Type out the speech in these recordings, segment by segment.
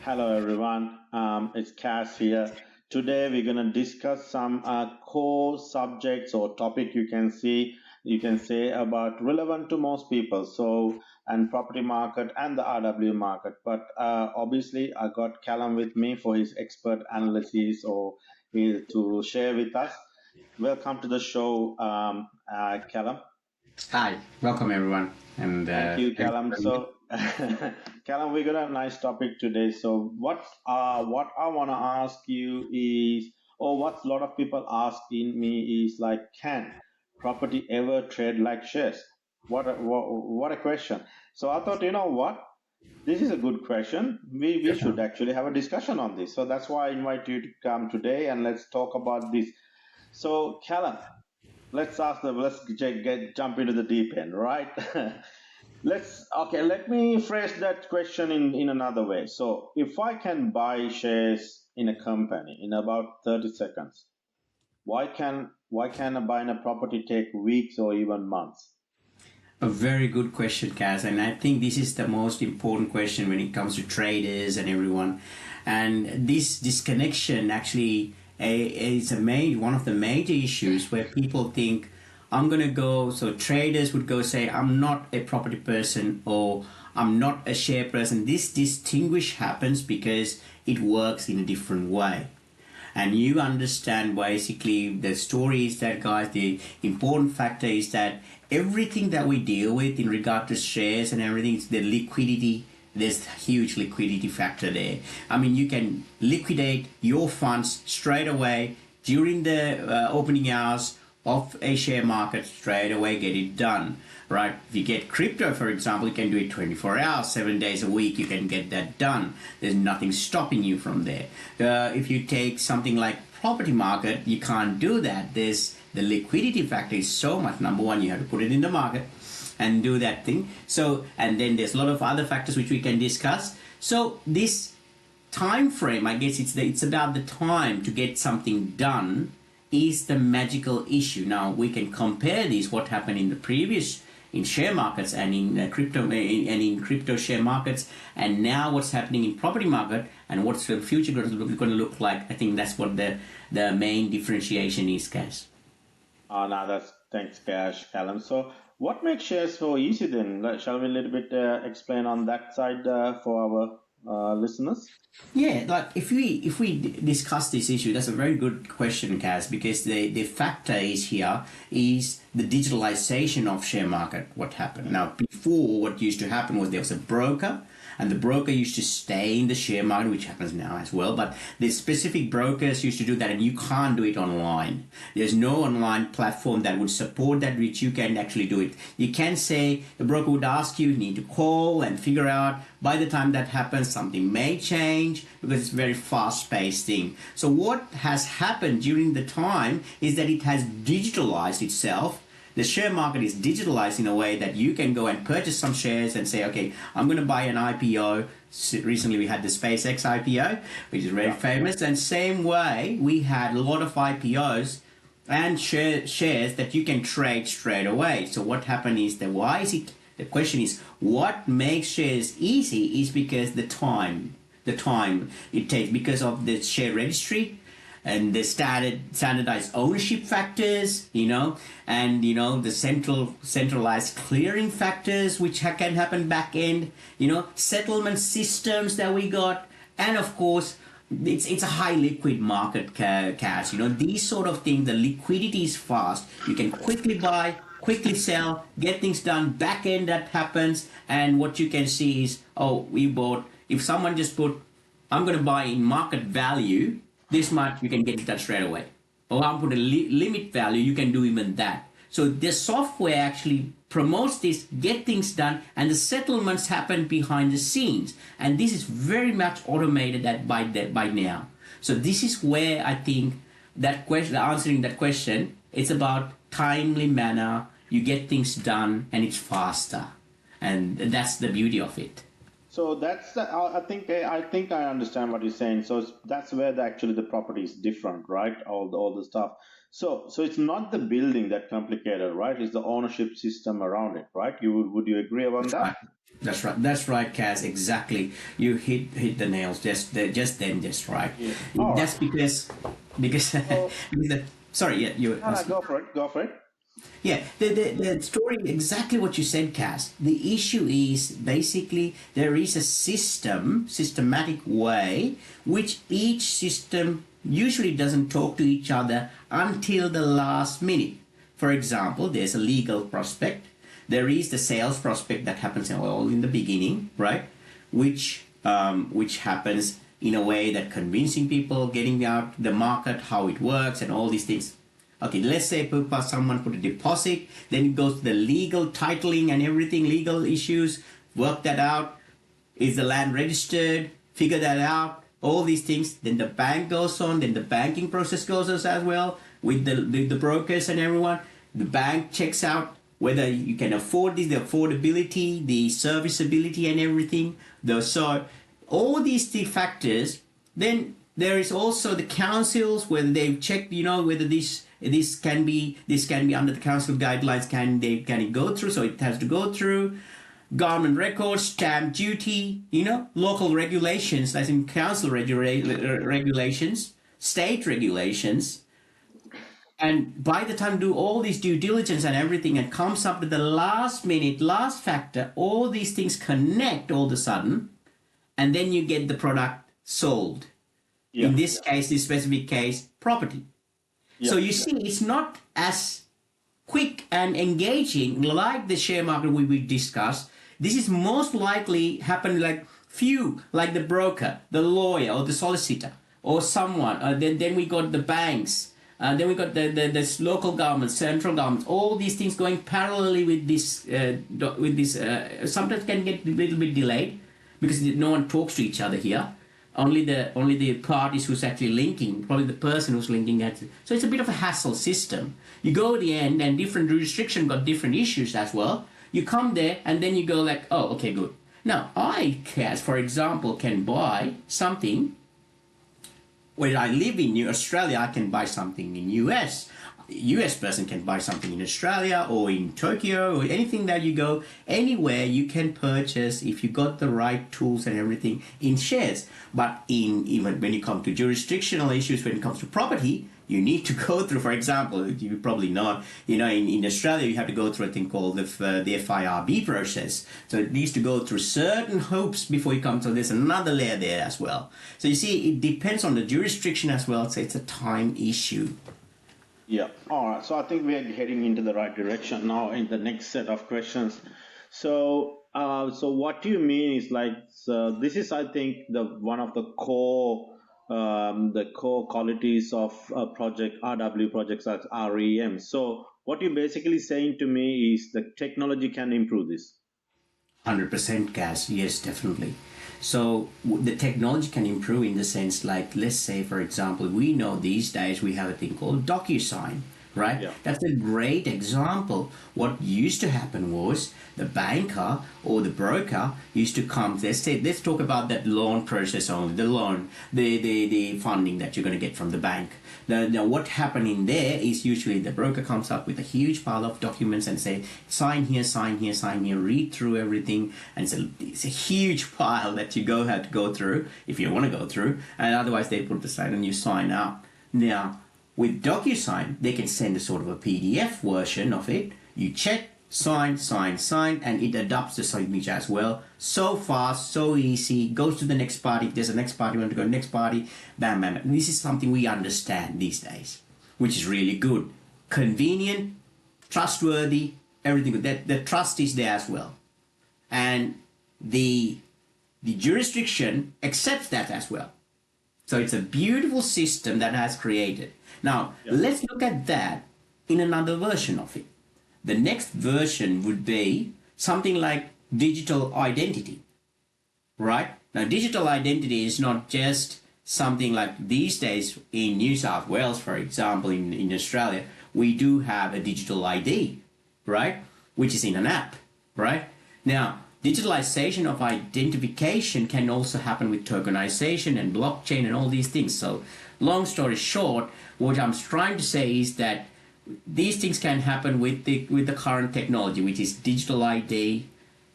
Hello everyone, it's Cass here. Today we're going to discuss some core subjects or topic you can say about relevant to most people. So and property market and the RW market. But obviously I got Callum with me for his expert analysis or to share with us. Welcome to the show, Callum. Hi, welcome everyone, and Thank you, thanks Callum. for having me. So, Callum, we got a nice topic today. So, what I want to ask you is, or what a lot of people asking me is like, can property ever trade like shares? What a question. So I thought, you know what, this is a good question. We should Definitely. actually have a discussion on this. So that's why I invite you to come today and let's talk about this. So, Callum, let's jump into the deep end, right? Let me phrase that question in another way. So if I can buy shares in a company in about 30 seconds, why can buying a property take weeks or even months? A very good question, Kaz, and I think this is the most important question when it comes to traders and everyone. And this disconnection actually is one of the major issues where people think I'm gonna go. So traders would go say I'm not a property person or I'm not a share person. This distinguish happens because it works in a different way. And you understand basically the story is that, guys, the important factor is that everything that we deal with in regard to shares and everything is the liquidity. There's a huge liquidity factor there. I mean, you can liquidate your funds straight away during the opening hours of a share market, straight away get it done, right? If you get crypto, for example, you can do it 24 hours, 7 days a week, you can get that done. There's nothing stopping you from there. If you take something like property market, you can't do that. There's the liquidity factor is so much. Number one, you have to put it in the market and do that thing. So, and then there's a lot of other factors which we can discuss. So this time frame, I guess it's about the time to get something done is the magical issue. Now we can compare this what happened in the previous in share markets and in crypto share markets, and now what's happening in property market and what's the future going to look like. I think that's what the main differentiation is, guys. Now that's thanks, Cash, Callum. So what makes shares so easy then? Shall we a little bit explain on that side for our listeners? Yeah, like if we discuss this issue, that's a very good question, Kaz, because the factor is here is the digitalization of share market. What happened now? Before, what used to happen was there was a broker, and the broker used to stay in the share market, which happens now as well. But the specific brokers used to do that, and you can't do it online. There's no online platform that would support that, which you can actually do it. You can say the broker would ask you need to call and figure out. By the time that happens, something may change because it's a very fast-paced thing. So what has happened during the time is that it has digitalized itself. The share market is digitalized in a way that you can go and purchase some shares and say, okay, I'm going to buy an IPO. Recently, we had the SpaceX IPO, which is very Yeah. famous. And same way, we had a lot of IPOs and shares that you can trade straight away. So what happened is that why is it? The question is what makes shares easy is because the time it takes because of the share registry and the standardized ownership factors, and the centralized clearing factors which can happen back end, settlement systems that we got, and of course it's a high liquid market, cash. These sort of things. The liquidity is fast. You can quickly buy, quickly sell, get things done. Back end that happens, and what you can see is, oh, we bought. If someone just put, I'm going to buy in market value this much, you can get it done straight away. Or I'm put a limit value, you can do even that. So the software actually promotes this, get things done, and the settlements happen behind the scenes. And this is very much automated by now. So this is where I think that question, answering that question, it's about timely manner. You get things done, and it's faster, and that's the beauty of it. So I think I understand what you're saying. So that's where actually the property is different, right? All the stuff. So it's not the building that complicated, right? It's the ownership system around it, right? Would you agree on That's right. that? That's right. That's right, Kaz. Exactly. You hit the nails just right. Yeah. All right. That's because So, because sorry, yeah, you were no, no, asking. go for it. Go for it. Yeah, the story exactly what you said, Kaz. The issue is basically there is a systematic way which each system usually doesn't talk to each other until the last minute. For example, there's a legal prospect. There is the sales prospect that happens all in the beginning, right? Which happens in a way that convincing people, getting out the market, how it works, and all these things. Okay, let's say someone put a deposit, then it goes to the legal titling and everything, legal issues, work that out. Is the land registered? Figure that out. All these things. Then the bank goes on. Then the banking process goes on as well with the brokers and everyone. The bank checks out whether you can afford this, the affordability, the serviceability, and everything. So all these three factors. Then there is also the councils whether they've checked, whether this can be under the council guidelines. Can it go through? So it has to go through government records, stamp duty, local regulations, as in council regulations, state regulations. And by the time do all this due diligence and everything and comes up to the last minute, last factor, all these things connect all of a sudden, and then you get the product sold. Yeah. In this case, this specific case, property. Yeah. So you see, it's not as quick and engaging like the share market we discussed. This is most likely happen like like the broker, the lawyer, or the solicitor, or someone. Then we got the banks. Then we got the local governments, central governments. All these things going parallelly with this. Sometimes can get a little bit delayed because no one talks to each other here. Only the parties who's actually linking, probably the person who's linking that. So it's a bit of a hassle system. You go to the end, and different jurisdiction got different issues as well. You come there, and then you go like, oh, okay, good. Now, I, as for example, can buy something. Where I live in Australia, I can buy something in US. US person can buy something in Australia or in Tokyo or anything that you go. Anywhere you can purchase if you got the right tools and everything in shares. But even when you come to jurisdictional issues, when it comes to property, you need to go through, for example, you probably know, in Australia, you have to go through a thing called the FIRB process. So it needs to go through certain hoops before you come to there's another layer there as well. So you see, it depends on the jurisdiction as well. So it's a time issue. Yeah. All right. So I think we are heading into the right direction now in the next set of questions. So, so what do you mean is like, so this is, I think, one of the core qualities of project RW projects as REM. So what you're basically saying to me is the technology can improve this. 100% gas, yes, definitely. So the technology can improve in the sense like, let's say, for example, we know these days we have a thing called DocuSign, right? Yeah. That's a great example. What used to happen was the banker or the broker used to come, let's talk about that loan process only, the loan, the funding that you're going to get from the bank. Now, what happened in there is usually the broker comes up with a huge pile of documents and say, sign here, sign here, sign here, read through everything. And so it's a huge pile that you have to go through if you want to go through. And otherwise they put the sign and you sign up. Now, with DocuSign, they can send a sort of a PDF version of it. You check, sign, and it adopts the signature as well. So fast, so easy, goes to the next party. If there's a next party, you want to go to the next party, bam, bam, bam. This is something we understand these days, which is really good. Convenient, trustworthy, everything good. The trust is there as well. And the jurisdiction accepts that as well. So it's a beautiful system that has created. Now, let's look at that in another version of it. The next version would be something like digital identity, right? Now, digital identity is not just something like these days in New South Wales, for example, in Australia, we do have a digital ID, right? Which is in an app, right? Now, digitalization of identification can also happen with tokenization and blockchain and all these things. So, long story short, what I'm trying to say is that these things can happen with the current technology, which is digital ID,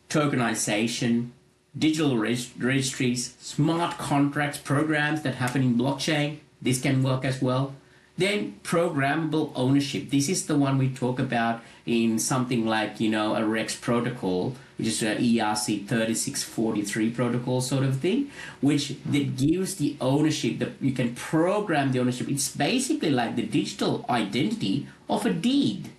tokenization, digital registries, smart contracts, programs that happen in blockchain. This can work as well. Then programmable ownership. This is the one we talk about in something like, a REX protocol, which is a ERC 3643 protocol sort of thing, which that gives the ownership, that you can program the ownership. It's basically like the digital identity of a deed,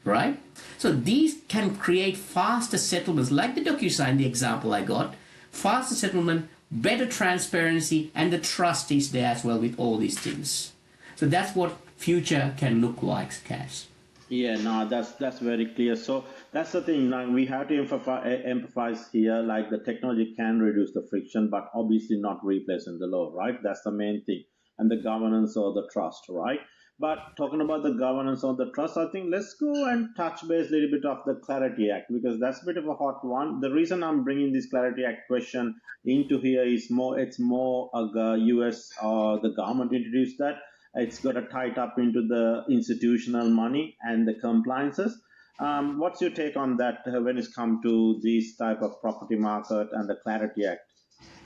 right? So these can create faster settlements, like the DocuSign, the example I got, faster settlement, better transparency, and the trust is there as well with all these things. So that's what future can look like, Cash. Yeah, no, that's very clear. So that's the thing. Like we have to emphasize here, like the technology can reduce the friction, but obviously not replacing the law, right? That's the main thing, and the governance or the trust, right? But talking about the governance or the trust, I think let's go and touch base a little bit of the Clarity Act because that's a bit of a hot one. The reason I'm bringing this Clarity Act question into here is it's more the U.S. or the government introduced that it's got to tie it up into the institutional money and the compliances. What's your take on that when it's come to this type of property market and the Clarity Act?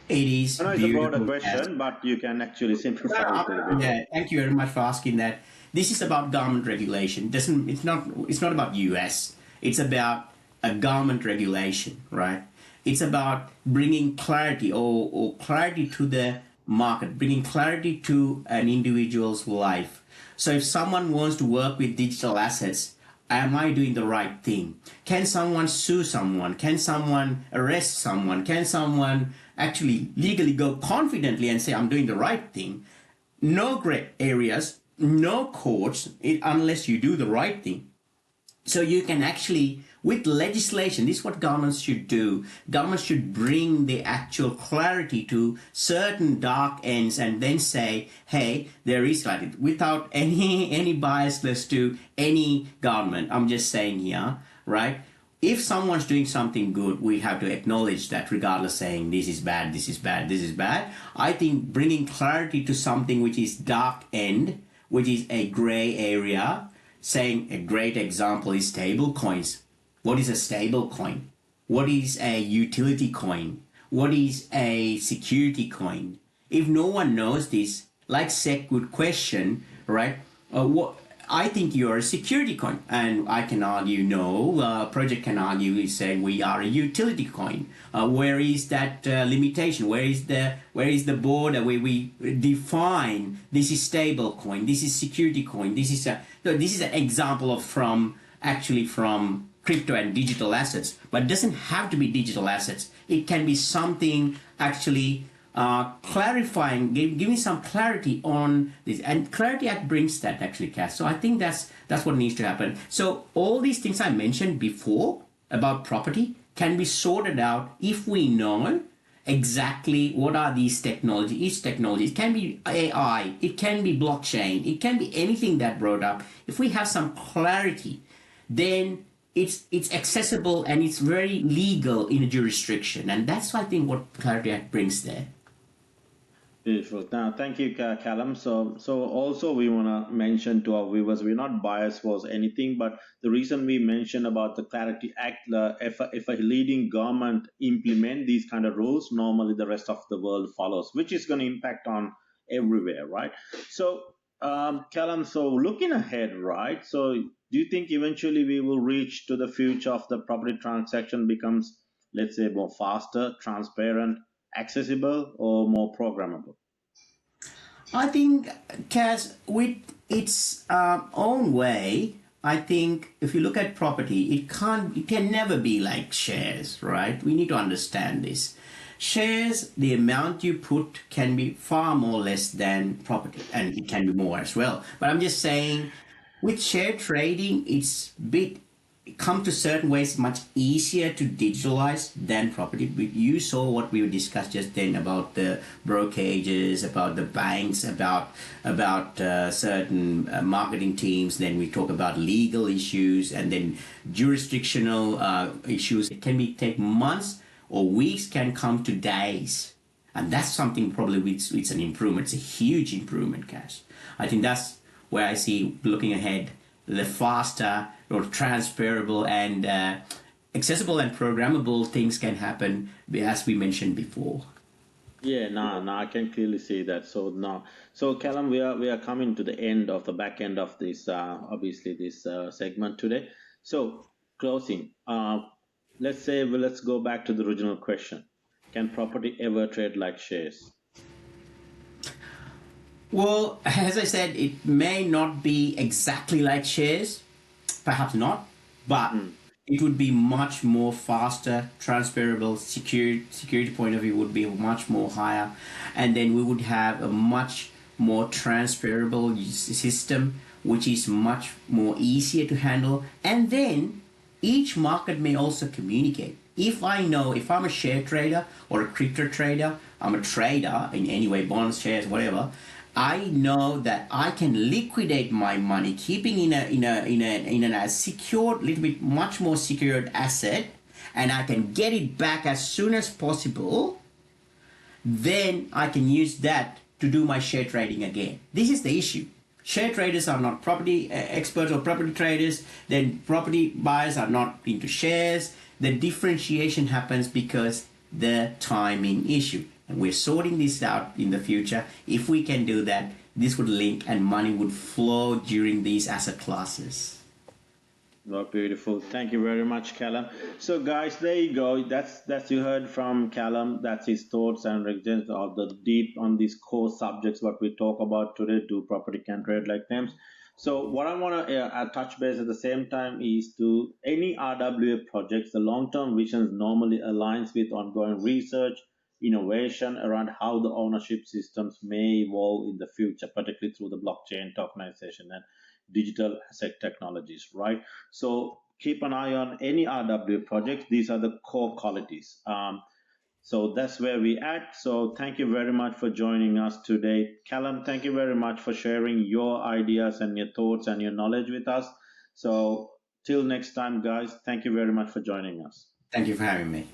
It is I know it's a broader beautiful. question, but you can actually simplify it a little bit. Yeah, thank you very much for asking that. This is about government regulation. It's not about US. It's about a government regulation, right? It's about bringing clarity or clarity to the market, bringing clarity to an individual's life. So if someone wants to work with digital assets, am I doing the right thing? Can someone sue someone? Can someone arrest someone? Can someone actually legally go confidently and say, I'm doing the right thing? No gray areas, no courts, unless you do the right thing. So you can actually, with legislation, this is what governments should do. Governments should bring the actual clarity to certain dark ends and then say, hey, there is clarity, without any biasness to any government. I'm just saying here, right? If someone's doing something good, we have to acknowledge that regardless saying this is bad, this is bad, this is bad. I think bringing clarity to something which is dark end, which is a gray area, saying a great example is stable coins. What is a stable coin? What is a utility coin? What is a security coin? If no one knows this, like Sek would question, right? What I think you're a security coin, and I can argue no. Project can argue, is saying we are a utility coin. Where is that limitation? Where is the border where we define this is stable coin, this is security coin, this is an example of from crypto and digital assets, but it doesn't have to be digital assets. It can be something actually clarifying, giving some clarity on this. And Clarity Act brings that actually, Cass. So I think that's what needs to happen. So all these things I mentioned before about property can be sorted out if we know exactly what are these technologies. Each technology, it can be AI, it can be blockchain, it can be anything that brought up. If we have some clarity, then it's accessible and it's very legal in a jurisdiction. And that's, I think, what Clarity Act brings there. Beautiful. Now, thank you, Callum. So also we want to mention to our viewers, we're not biased for anything, but the reason we mention about the Clarity Act, if a leading government implement these kind of rules, normally the rest of the world follows, which is going to impact on everywhere, right? So, Callum, so looking ahead, right? So do you think eventually we will reach to the future of the property transaction becomes, let's say, more faster, transparent, accessible, or more programmable? I think, Kaz, with its own way, I think if you look at property, it can never be like shares, right? We need to understand this. Shares, the amount you put can be far more less than property, and it can be more as well. But I'm just saying, with share trading, it's come to certain ways much easier to digitalize than property. You saw what we discussed just then about the brokerages, about the banks, about certain marketing teams. Then we talk about legal issues and then jurisdictional issues. It can take months or weeks, can come to days. And that's something probably it's an improvement. It's a huge improvement, Cash. I think that's where I see, looking ahead, the faster or transferable and accessible and programmable things can happen, as we mentioned before. Yeah, no, I can clearly see that. So now, so Callum, we are coming to the end of the back end of this obviously this segment today. So closing. Let's say, well, let's go back to the original question. Can property ever trade like shares? Well, as I said, it may not be exactly like shares, perhaps not, but Mm, it would be much more faster, transferable, security point of view would be much more higher, and then we would have a much more transferable system, which is much more easier to handle, and then each market may also communicate. If I know, if I'm a share trader or a crypto trader, I'm a trader in any way, bonds, shares, whatever. I know that I can liquidate my money, keeping in a secured, little bit much more secured asset, and I can get it back as soon as possible. Then I can use that to do my share trading again. This is the issue. Share traders are not property experts or property traders. Then property buyers are not into shares. The differentiation happens because the timing issue. And we're sorting this out in the future. If we can do that, this would link and money would flow during these asset classes. oh, beautiful. Thank you very much, Callum. So, guys, there you go. That's you heard from Callum. That's his thoughts and reasons of the deep on these core subjects what we talk about today. Do property can trade like them? So, what I want to touch base at the same time is to any RWA projects. The long-term visions normally aligns with ongoing research, innovation around how the ownership systems may evolve in the future, particularly through the blockchain tokenization and digital asset technologies, right? So keep an eye on any RW projects. These are the core qualities. So that's where we at. So thank you very much for joining us today. Callum, thank you very much for sharing your ideas and your thoughts and your knowledge with us. So till next time, guys, thank you very much for joining us. Thank you for having me.